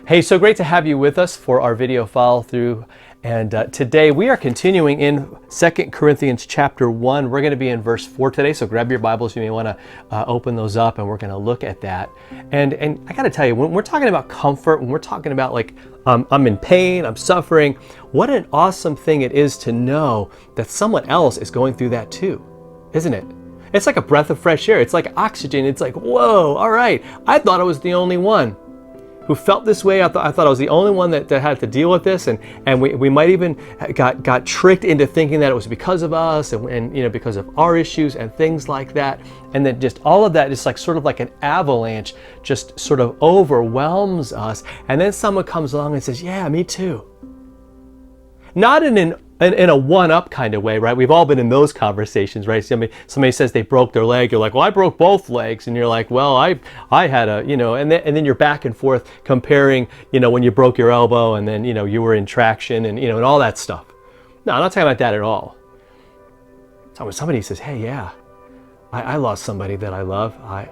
Hey, so great to have you with us for our video follow through. And today we are continuing in 2 Corinthians chapter 1. We're going to be in verse 4 today, so grab your Bibles. You may want to open those up, and we're going to look at that. And I got to tell you, when we're talking about comfort, when we're talking about like, I'm in pain, I'm suffering, what an awesome thing it is to know that someone else is going through that too, isn't it? It's like a breath of fresh air. It's like oxygen. It's like, whoa, all right. I thought I was the only one who felt this way. I thought I was the only one that had to deal with this, and we might even got tricked into thinking that it was because of us and you know, because of our issues and things like that. And then just all of that just like sort of like an avalanche just sort of overwhelms us. And then someone comes along and says, yeah, me too. Not in a one-up kind of way, right? We've all been in those conversations, right? Somebody says they broke their leg. You're like, well, I broke both legs. And you're like, well, I had a, you know, and then you're back and forth comparing, you know, when you broke your elbow and then, you know, you were in traction and, you know, and all that stuff. No, I'm not talking about that at all. So when somebody says, hey, yeah, I lost somebody that I love. I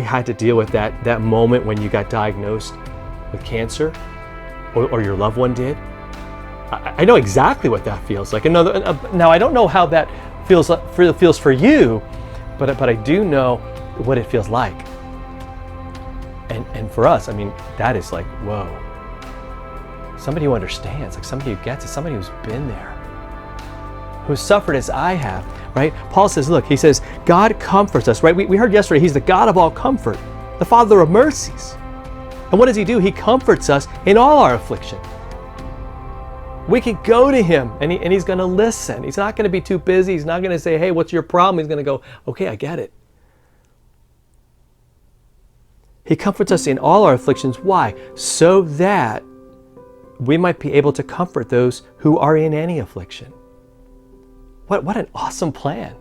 had to deal with that moment when you got diagnosed with cancer or your loved one did. I know exactly what that feels like. Now I don't know how that feels for you, but I do know what it feels like. And for us, I mean, that is like, whoa. Somebody who understands, like somebody who gets it, somebody who's been there, who's suffered as I have, right? Paul says, look, he says, God comforts us, right? We heard yesterday, he's the God of all comfort, the Father of mercies. And what does he do? He comforts us in all our affliction. We can go to him and he's going to listen. He's not going to be too busy. He's not going to say, hey, what's your problem? He's going to go, okay, I get it. He comforts us in all our afflictions. Why? So that we might be able to comfort those who are in any affliction. What an awesome plan.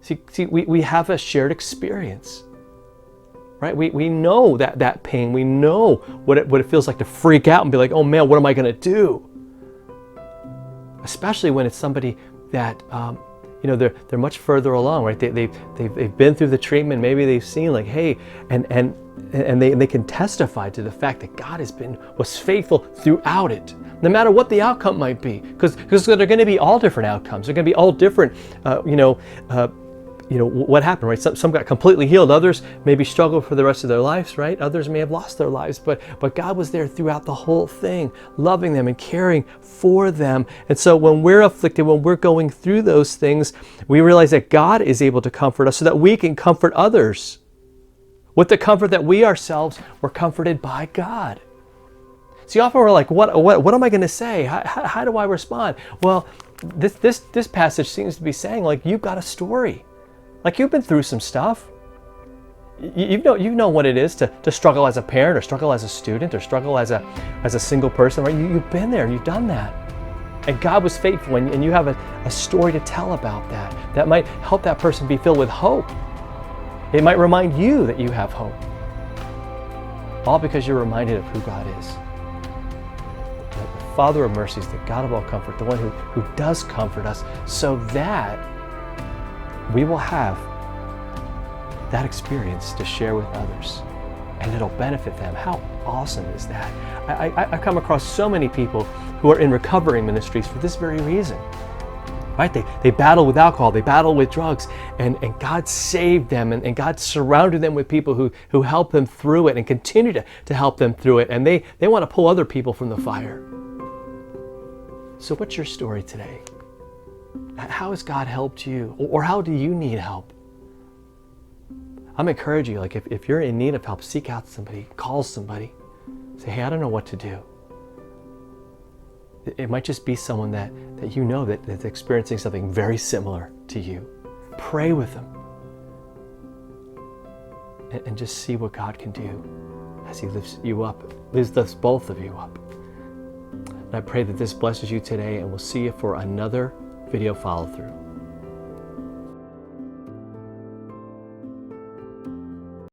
See, we have a shared experience. Right? We know that pain. We know what it feels like to freak out and be like, oh man, what am I going to do? Especially when it's somebody that, you know, they're much further along, right? They've been through the treatment. Maybe they've seen like, hey, and they can testify to the fact that God was faithful throughout it, no matter what the outcome might be, because they're going to be all different outcomes. They're going to be all different, you know, what happened, right? Some got completely healed. Others maybe struggled for the rest of their lives, right? Others may have lost their lives, but God was there throughout the whole thing, loving them and caring for them. And so when we're afflicted, when we're going through those things, we realize that God is able to comfort us so that we can comfort others with the comfort that we ourselves were comforted by God. See, often we're like, what am I going to say? How do I respond? Well, this passage seems to be saying, like, you've got a story. Like, you've been through some stuff. You know what it is to struggle as a parent, or struggle as a student, or struggle as a single person, right? You've been there, you've done that. And God was faithful, and you have a story to tell about that. That might help that person be filled with hope. It might remind you that you have hope. All because you're reminded of who God is. The Father of mercies, the God of all comfort, the one who does comfort us, so that we will have that experience to share with others, and it'll benefit them. How awesome is that? I come across so many people who are in recovery ministries for this very reason, right? They battle with alcohol, they battle with drugs, and God saved them, and God surrounded them with people who help them through it and continue to help them through it, and they want to pull other people from the fire. So what's your story today? How has God helped you? Or how do you need help? I'm encouraging you, like if you're in need of help, seek out somebody, call somebody. Say, hey, I don't know what to do. It might just be someone that you know that's experiencing something very similar to you. Pray with them. And just see what God can do as he lifts you up, lifts both of you up. And I pray that this blesses you today, and we'll see you for another video follow through.